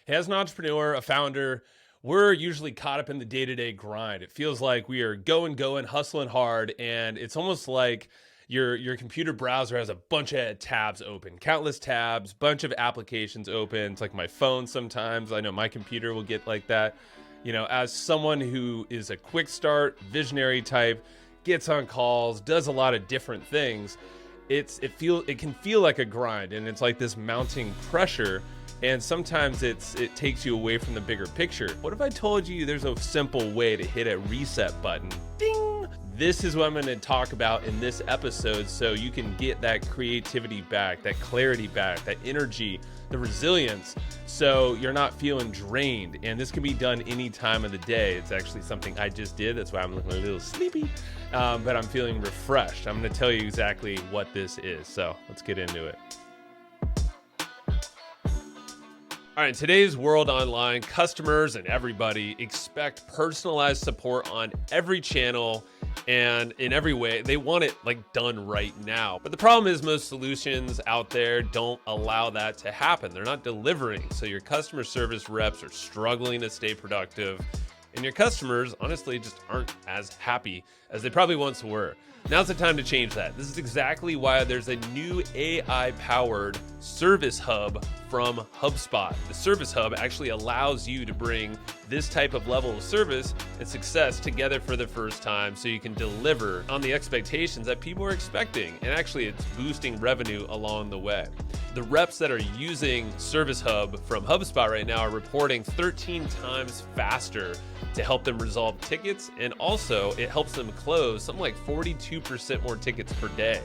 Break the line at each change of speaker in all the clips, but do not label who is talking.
As an entrepreneur, a founder, we're usually caught up in the day-to-day grind. It feels like we are going, hustling hard, and it's almost like your computer browser has a bunch of tabs open, countless tabs, bunch of applications open. It's like my phone sometimes. I know my computer will get like that. You know, as someone who is a quick start, visionary type, gets on calls, does a lot of different things, it can feel like a grind, and it's like this mounting pressure. And sometimes it takes you away from the bigger picture. What if I told you there's a simple way to hit a reset button? Ding! This is what I'm going to talk about in this episode, so you can get that creativity back, that clarity back, that energy, the resilience, so you're not feeling drained. And this can be done any time of the day. It's actually something I just did. That's why I'm looking a little sleepy, but I'm feeling refreshed. I'm going to tell you exactly what this is. So let's get into it. All right, in today's world online, customers and everybody expect personalized support on every channel and in every way. They want it like done right now. But the problem is most solutions out there don't allow that to happen. They're not delivering. So your customer service reps are struggling to stay productive, and your customers honestly just aren't as happy as they probably once were. Now's the time to change that. This is exactly why there's a new AI-powered service hub from HubSpot. The service hub actually allows you to bring this type of level of service and success together for the first time, so you can deliver on the expectations that people are expecting. And actually, it's boosting revenue along the way. The reps that are using Service Hub from HubSpot right now are reporting 13 times faster to help them resolve tickets, and also it helps them close something like 42% more tickets per day.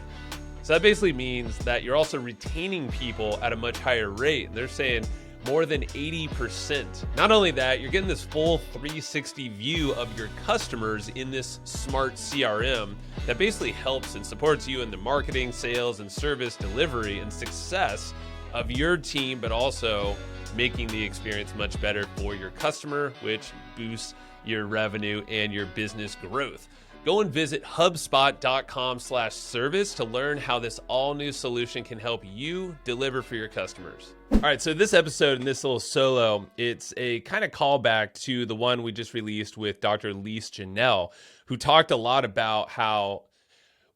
So that basically means that you're also retaining people at a much higher rate. They're saying more than 80%. Not only that, you're getting this full 360 view of your customers in this smart CRM that basically helps and supports you in the marketing, sales, and service delivery and success of your team, but also making the experience much better for your customer, which boosts your revenue and your business growth. Go and visit HubSpot.com/service to learn how this all new solution can help you deliver for your customers. All right, so this episode and this little solo, it's a kind of callback to the one we just released with Dr. Lise Janelle, who talked a lot about how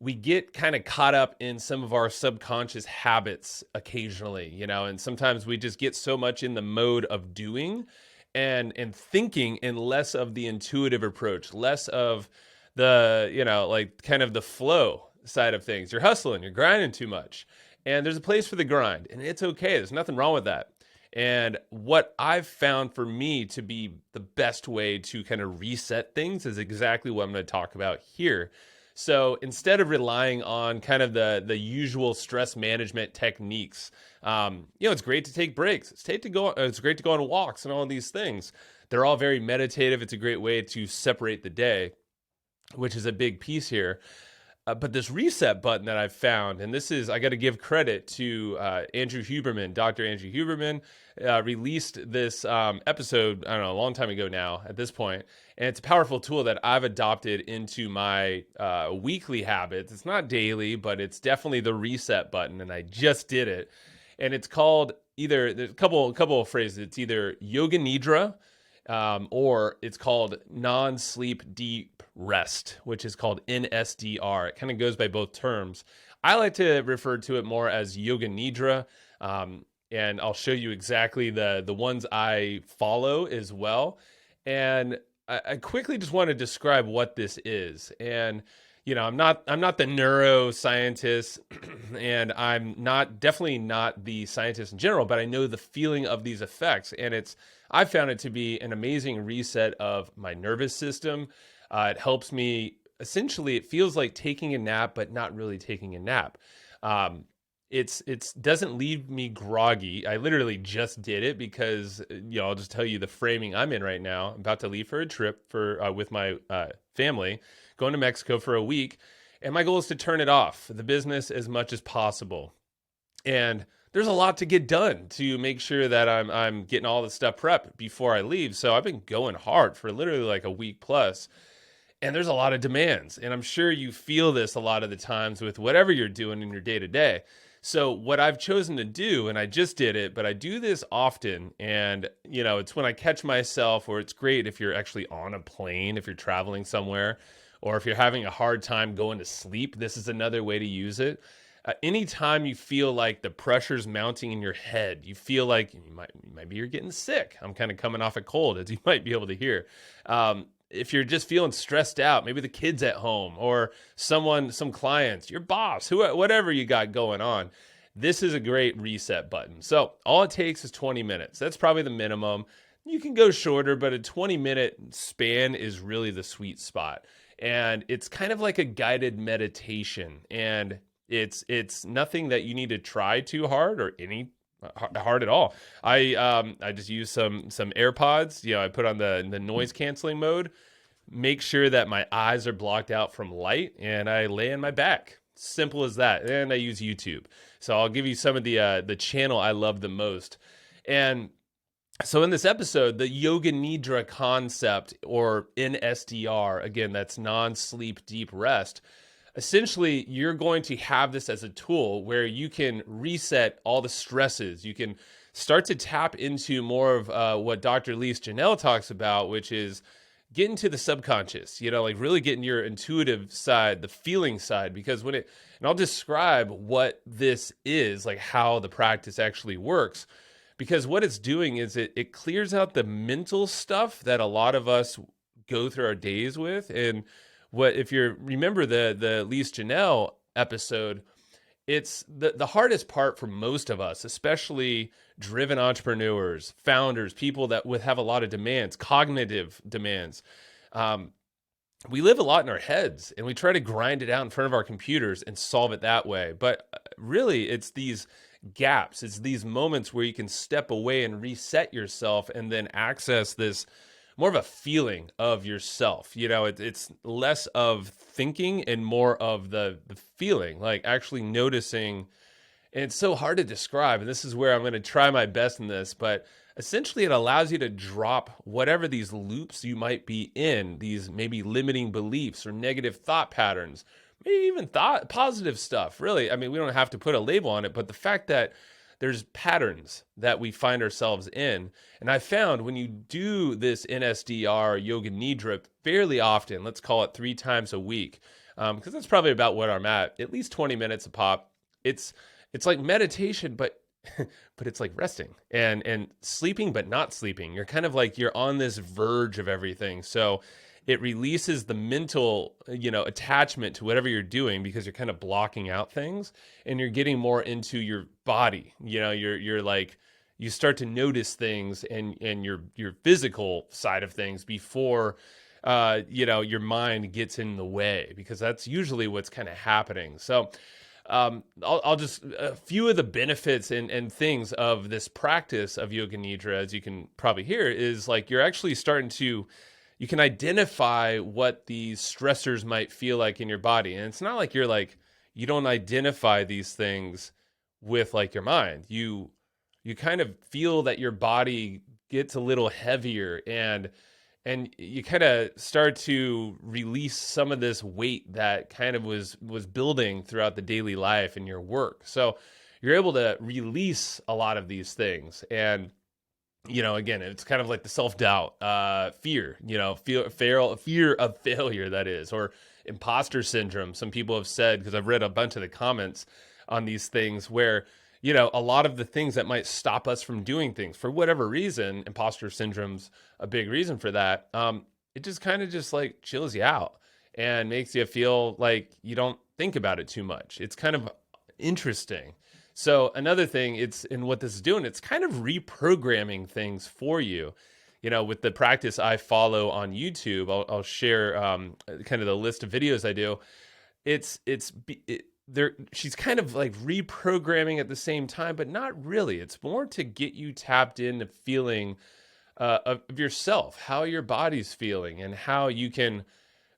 we get kind of caught up in some of our subconscious habits occasionally, you know, and sometimes we just get so much in the mode of doing and thinking, and less of the intuitive approach, less of the, you know, like kind of the flow side of things. You're hustling, you're grinding too much, and there's a place for the grind, and it's okay. There's nothing wrong with that. And what I've found for me to be the best way to kind of reset things is exactly what I'm going to talk about here. So instead of relying on kind of the usual stress management techniques, you know, it's great to take breaks. It's great to go on walks and all of these things. They're all very meditative. It's a great way to separate the day, which is a big piece here. But this reset button that I've found, and this is, I got to give credit to Andrew Huberman. Dr. Andrew Huberman released this episode, I don't know, a long time ago now at this point. And it's a powerful tool that I've adopted into my weekly habits. It's not daily, but it's definitely the reset button. And I just did it. And it's called there's a couple of phrases. It's either Yoga Nidra, or it's called non-sleep deep rest, which is called NSDR. It kind of goes by both terms. I like to refer to it more as Yoga Nidra, and I'll show you exactly the ones I follow as well. And I quickly just want to describe what this is. And you know, I'm not the neuroscientist, and I'm definitely not the scientist in general, but I know the feeling of these effects, and I found it to be an amazing reset of my nervous system. It helps me, essentially, it feels like taking a nap, but not really taking a nap. It's doesn't leave me groggy. I literally just did it because, you know, I'll just tell you the framing I'm in right now. I'm about to leave for a trip with my family, going to Mexico for a week. And my goal is to turn it off, the business, as much as possible. And there's a lot to get done to make sure that I'm getting all the stuff prepped before I leave. So I've been going hard for literally like a week plus. And there's a lot of demands. And I'm sure you feel this a lot of the times with whatever you're doing in your day to day. So what I've chosen to do, and I just did it, but I do this often, and it's when I catch myself, or it's great if you're actually on a plane, if you're traveling somewhere, or if you're having a hard time going to sleep. This is another way to use it. Anytime you feel like the pressure's mounting in your head, you feel like maybe you're getting sick. I'm kind of coming off a cold, as you might be able to hear. If you're just feeling stressed out, maybe the kids at home or some clients, your boss, whatever you got going on, this is a great reset button. So all it takes is 20 minutes. That's probably the minimum. You can go shorter, but a 20-minute span is really the sweet spot. And it's kind of like a guided meditation. And it's nothing that you need to try too hard or any hard at all. I just use some AirPods. I put on the noise canceling mode, make sure that my eyes are blocked out from light, and I lay on my back. Simple as that. And I use YouTube. So I'll give you some of the channel I love the most. And so in this episode, the Yoga Nidra concept, or NSDR, again, that's non-sleep deep rest. Essentially, you're going to have this as a tool where you can reset all the stresses. You can start to tap into more of what Dr. Lise talks about, which is getting to the subconscious, like really getting your intuitive side, the feeling side, because and I'll describe what this is, like how the practice actually works, because what it's doing is it clears out the mental stuff that a lot of us go through our days with. And if you remember the Lise episode, it's the hardest part for most of us, especially driven entrepreneurs, founders, people that have a lot of demands, cognitive demands. We live a lot in our heads, and we try to grind it out in front of our computers and solve it that way. But really, it's these gaps. It's these moments where you can step away and reset yourself and then access this more of a feeling of yourself. It's less of thinking and more of the feeling, like actually noticing. And it's so hard to describe. And this is where I'm going to try my best in this. But essentially, it allows you to drop whatever these loops you might be in, these maybe limiting beliefs or negative thought patterns, maybe even positive stuff. Really, I mean, we don't have to put a label on it, but the fact that there's patterns that we find ourselves in. And I found when you do this NSDR Yoga Nidra fairly often, let's call it 3 times a week, because that's probably about what I'm at least 20 minutes a pop. It's like meditation, but it's like resting and sleeping, but not sleeping. You're kind of like you're on this verge of everything. So it releases the mental, attachment to whatever you're doing, because you're kind of blocking out things and you're getting more into your body. You're like, you start to notice things and your physical side of things before, your mind gets in the way, because that's usually what's kind of happening. So, I'll just, a few of the benefits and things of this practice of Yoga Nidra, as you can probably hear, is like, you're actually starting to, you can identify what these stressors might feel like in your body. And it's not like you don't identify these things with like your mind. You kind of feel that your body gets a little heavier, and you kind of start to release some of this weight that kind of was building throughout the daily life and your work. So you're able to release a lot of these things. And again, it's kind of like the self-doubt, fear, fear of failure, that is, or imposter syndrome. Some people have said, because I've read a bunch of the comments on these things, where, a lot of the things that might stop us from doing things for whatever reason, imposter syndrome's a big reason for that. It just kind of just like chills you out and makes you feel like you don't think about it too much. It's kind of interesting. So another thing, what this is doing, it's kind of reprogramming things for you. With the practice I follow on YouTube, I'll share kind of the list of videos I do. She's kind of like reprogramming at the same time, but not really. It's more to get you tapped into feeling of yourself, how your body's feeling, and how you can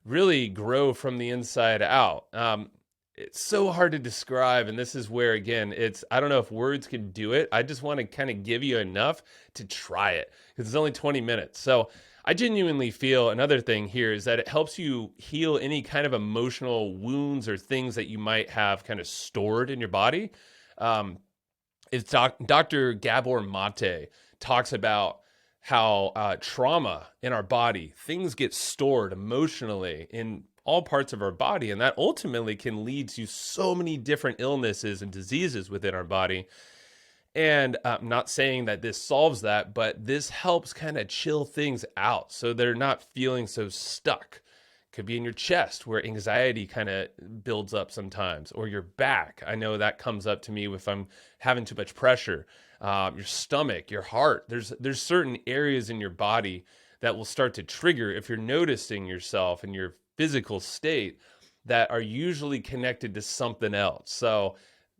really grow from the inside out. It's so hard to describe. And this is where, again, I don't know if words can do it. I just want to kind of give you enough to try it, because it's only 20 minutes. So I genuinely feel another thing here is that it helps you heal any kind of emotional wounds or things that you might have kind of stored in your body. It's Dr. Gabor Mate talks about how trauma in our body, things get stored emotionally in all parts of our body, and that ultimately can lead to so many different illnesses and diseases within our body. And I'm not saying that this solves that, but this helps kind of chill things out so they're not feeling so stuck. Could be in your chest where anxiety kind of builds up sometimes, or your back. I know that comes up to me if I'm having too much pressure. Your stomach, your heart. There's certain areas in your body that will start to trigger if you're noticing yourself and your physical state that are usually connected to something else. So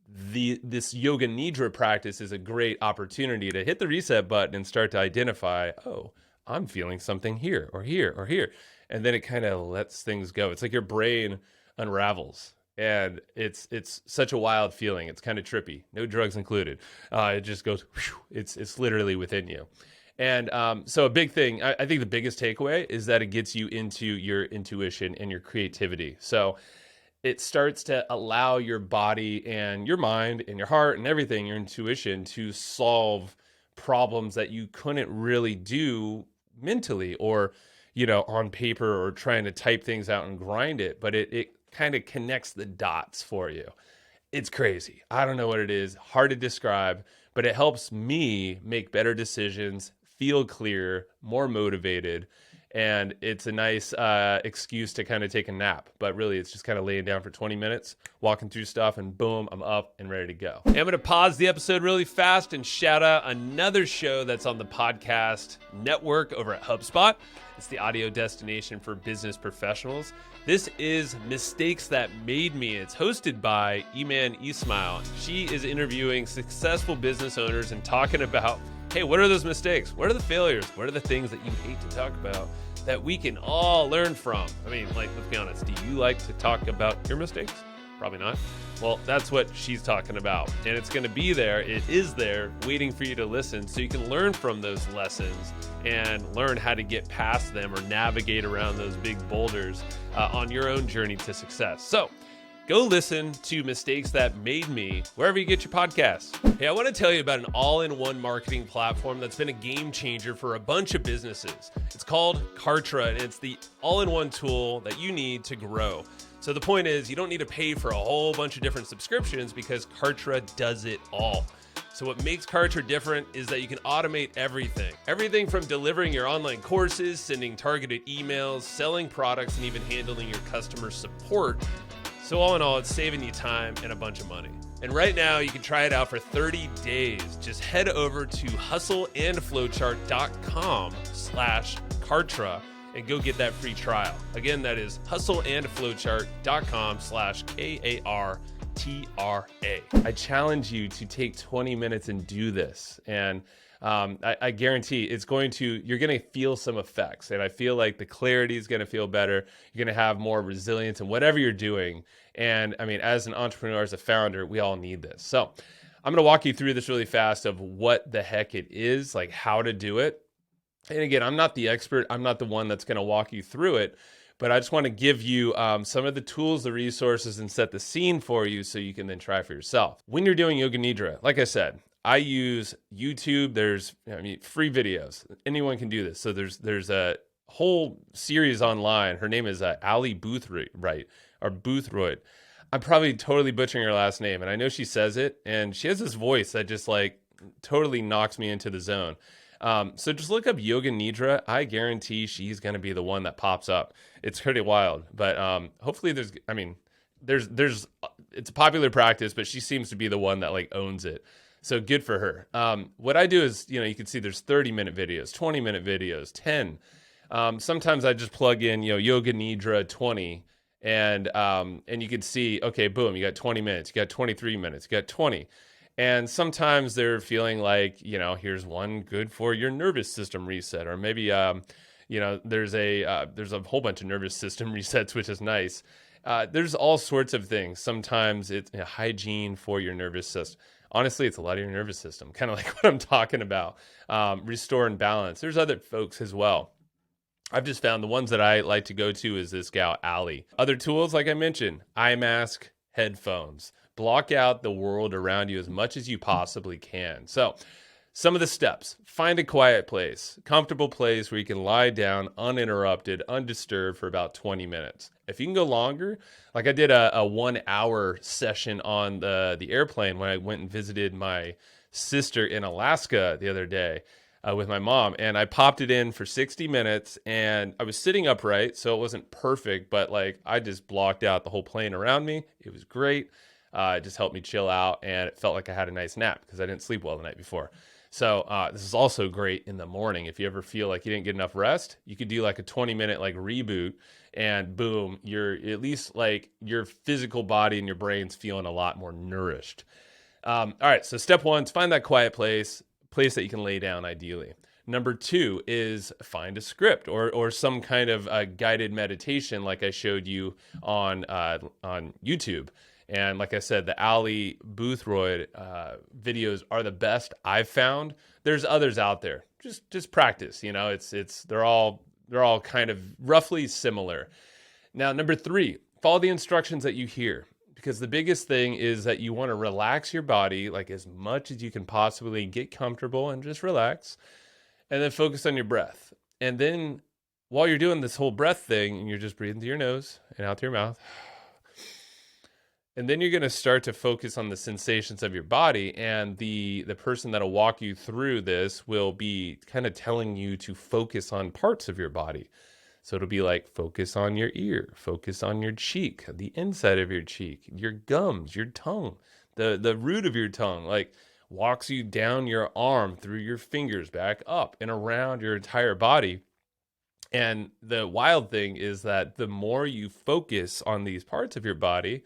this Yoga Nidra practice is a great opportunity to hit the reset button and start to identify, oh, I'm feeling something here or here or here. And then it kind of lets things go. It's like your brain unravels, and it's such a wild feeling. It's kind of trippy, no drugs included. It just goes, whew, it's literally within you. And so a big thing, I think the biggest takeaway is that it gets you into your intuition and your creativity. So it starts to allow your body and your mind and your heart and everything, your intuition, to solve problems that you couldn't really do mentally or on paper or trying to type things out and grind it, but it kind of connects the dots for you. It's crazy. I don't know what it is, hard to describe, but it helps me make better decisions, feel clear, more motivated, and it's a nice excuse to kind of take a nap. But really, it's just kind of laying down for 20 minutes, walking through stuff, and boom, I'm up and ready to go. I'm going to pause the episode really fast and shout out another show that's on the podcast network over at HubSpot. It's the audio destination for business professionals. This is Mistakes That Made Me. It's hosted by Iman Ismail. She is interviewing successful business owners and talking about, hey, what are those mistakes? What are the failures? What are the things that you hate to talk about that we can all learn from? I mean, let's be honest. Do you like to talk about your mistakes? Probably not. Well, that's what she's talking about. And it's going to be there. It is there waiting for you to listen so you can learn from those lessons and learn how to get past them or navigate around those big boulders on your own journey to success. So go listen to Mistakes That Made Me wherever you get your podcasts. Hey, I want to tell you about an all-in-one marketing platform that's been a game changer for a bunch of businesses. It's called Kartra, and it's the all-in-one tool that you need to grow. So the point is, you don't need to pay for a whole bunch of different subscriptions because Kartra does it all. So what makes Kartra different is that you can automate everything. Everything from delivering your online courses, sending targeted emails, selling products, and even handling your customer support. So all in all, it's saving you time and a bunch of money. And right now, you can try it out for 30 days. Just head over to hustleandflowchart.com/Kartra and go get that free trial. Again, that is hustleandflowchart.com/KARTRA. I challenge you to take 20 minutes and do this. And I guarantee you're going to feel some effects. And I feel like the clarity is going to feel better. You're going to have more resilience in whatever you're doing. And I mean, as an entrepreneur, as a founder, we all need this. So I'm going to walk you through this really fast of what the heck it is, like how to do it. And again, I'm not the expert. I'm not the one that's going to walk you through it, but I just want to give you some of the tools, the resources, and set the scene for you so you can then try for yourself. When you're doing Yoga Nidra, like I said, I use YouTube. There's free videos. Anyone can do this. So there's a whole series online. Her name is Ali Boothroyd. I'm probably totally butchering her last name, and I know she says it, and she has this voice that just like totally knocks me into the zone. So just look up Yoga Nidra. I guarantee she's going to be the one that pops up. It's pretty wild, but hopefully it's a popular practice, but she seems to be the one that like owns it. So good for her. What I do is, you can see there's 30-minute videos, 20-minute videos, 10. Sometimes I just plug in, Yoga Nidra 20, and you can see, okay, boom, you got 20 minutes, you got 23 minutes, you got 20. And sometimes they're feeling like, here's one good for your nervous system reset, or maybe, there's a whole bunch of nervous system resets, which is nice. There's all sorts of things. Sometimes it's hygiene for your nervous system. Honestly, it's a lot of your nervous system, kind of like what I'm talking about. Restore and balance. There's other folks as well. I've just found the ones that I like to go to is this gal, Ali. Other tools, like I mentioned, eye mask, headphones, block out the world around you as much as you possibly can. So some of the steps: find a quiet place, comfortable place where you can lie down uninterrupted, undisturbed for about 20 minutes. If you can go longer, like I did a 1 hour session on the airplane when I went and visited my sister in Alaska the other day with my mom, and I popped it in for 60 minutes, and I was sitting upright, so it wasn't perfect, but like I just blocked out the whole plane around me. It was great. It just helped me chill out, and it felt like I had a nice nap because I didn't sleep well the night before. So this is also great in the morning. If you ever feel like you didn't get enough rest, you could do like a 20-minute like reboot, and boom, you're at least like your physical body and your brain's feeling a lot more nourished. All right, so step one is find that quiet place that you can lay down ideally. Number two is find a script or some kind of guided meditation like I showed you on YouTube. And like I said, the Ali Boothroyd videos are the best I've found. There's others out there. Just practice. You know, they're all kind of roughly similar. Now, number three, follow the instructions that you hear, because the biggest thing is that you want to relax your body like as much as you can possibly, get comfortable and just relax, and then focus on your breath. And then while you're doing this whole breath thing, and you're just breathing through your nose and out through your mouth. And then you're going to start to focus on the sensations of your body, and the person that'll walk you through this will be kind of telling you to focus on parts of your body. So it'll be like, focus on your ear, focus on your cheek, the inside of your cheek, your gums, your tongue, the root of your tongue, like walks you down your arm, through your fingers, back up and around your entire body. And the wild thing is that the more you focus on these parts of your body,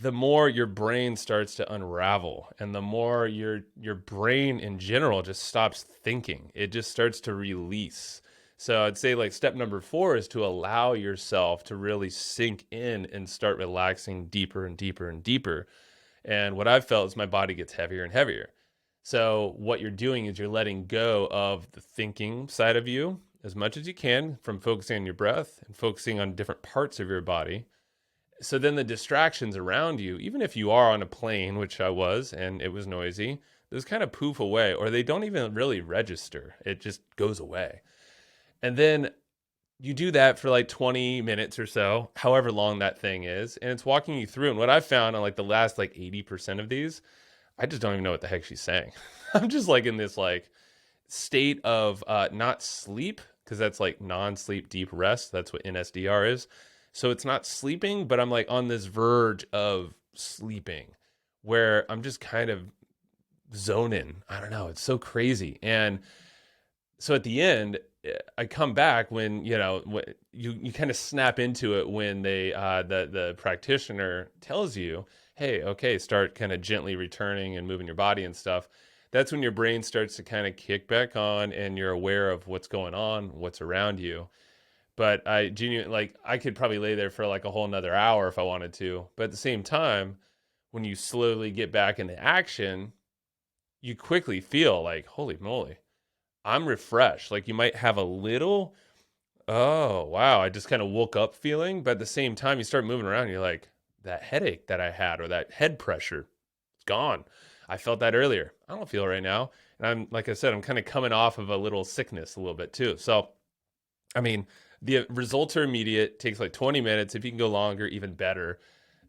the more your brain starts to unravel, and the more your brain in general just stops thinking. It just starts to release. So I'd say like step number 4 is to allow yourself to really sink in and start relaxing deeper and deeper and deeper. And what I've felt is my body gets heavier and heavier. So what you're doing is you're letting go of the thinking side of you as much as you can, from focusing on your breath and focusing on different parts of your body. So then the distractions around you, even if you are on a plane, which I was, and it was noisy, those kind of poof away, or they don't even really register. It just goes away. And then you do that for like 20 minutes or so, however long that thing is, and it's walking you through. And what I've found on like the last like 80% of these, I just don't even know what the heck she's saying. I'm just like in this like state of not sleep, because that's like non-sleep deep rest. That's what NSDR is. So it's not sleeping, but I'm like on this verge of sleeping where I'm just kind of zoning. I don't know. It's so crazy. And so at the end, I come back when, you kind of snap into it when the practitioner tells you, hey, okay, start kind of gently returning and moving your body and stuff. That's when your brain starts to kind of kick back on, and you're aware of what's going on, what's around you. But I genuinely, like, I could probably lay there for like a whole nother hour if I wanted to. But at the same time, when you slowly get back into action, you quickly feel like, holy moly, I'm refreshed. Like you might have a little, oh, wow, I just kind of woke up feeling. But at the same time, you start moving around, and you're like, that headache that I had, or that head pressure, it's gone. I felt that earlier. I don't feel it right now. And I'm, like I said, I'm kind of coming off of a little sickness a little bit too. So, I mean, the results are immediate. Takes like 20 minutes. If you can go longer, even better.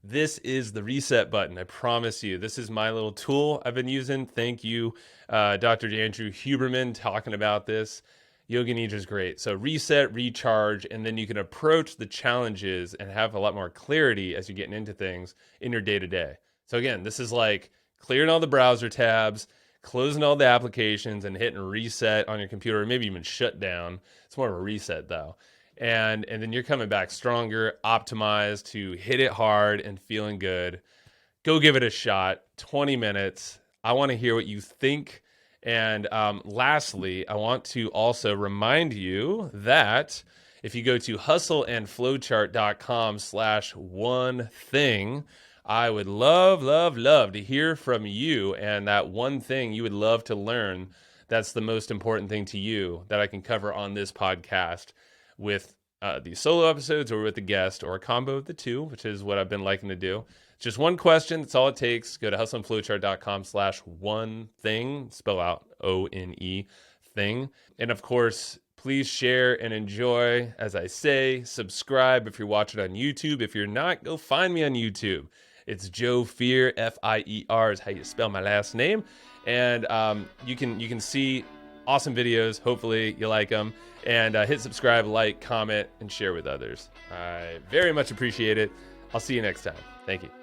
This is the reset button. I promise you, this is my little tool I've been using. Thank you, Dr. Andrew Huberman, talking about this. Yoga Nidra is great. So reset, recharge, and then you can approach the challenges and have a lot more clarity as you're getting into things in your day-to-day. So again, this is like clearing all the browser tabs, closing all the applications, and hitting reset on your computer, or maybe even shut down. It's more of a reset though. And then you're coming back stronger, optimized to hit it hard and feeling good. Go give it a shot. 20 minutes. I want to hear what you think. And lastly, I want to also remind you that if you go to hustleandflowchart.com/one thing, I would love, love, love to hear from you, and that one thing you would love to learn that's the most important thing to you that I can cover on this podcast with these solo episodes, or with a guest, or a combo of the two, which is what I've been liking to do. Just one question. That's all it takes. Go to hustleandflowchart.com/one thing. Spell out ONE thing. And of course, please share and enjoy. As I say, subscribe if you're watching on YouTube. If you're not, go find me on YouTube. It's Joe Fier, Fier is how you spell my last name. And you can see awesome videos. Hopefully you like them. And hit subscribe, like, comment, and share with others. I very much appreciate it. I'll see you next time. Thank you.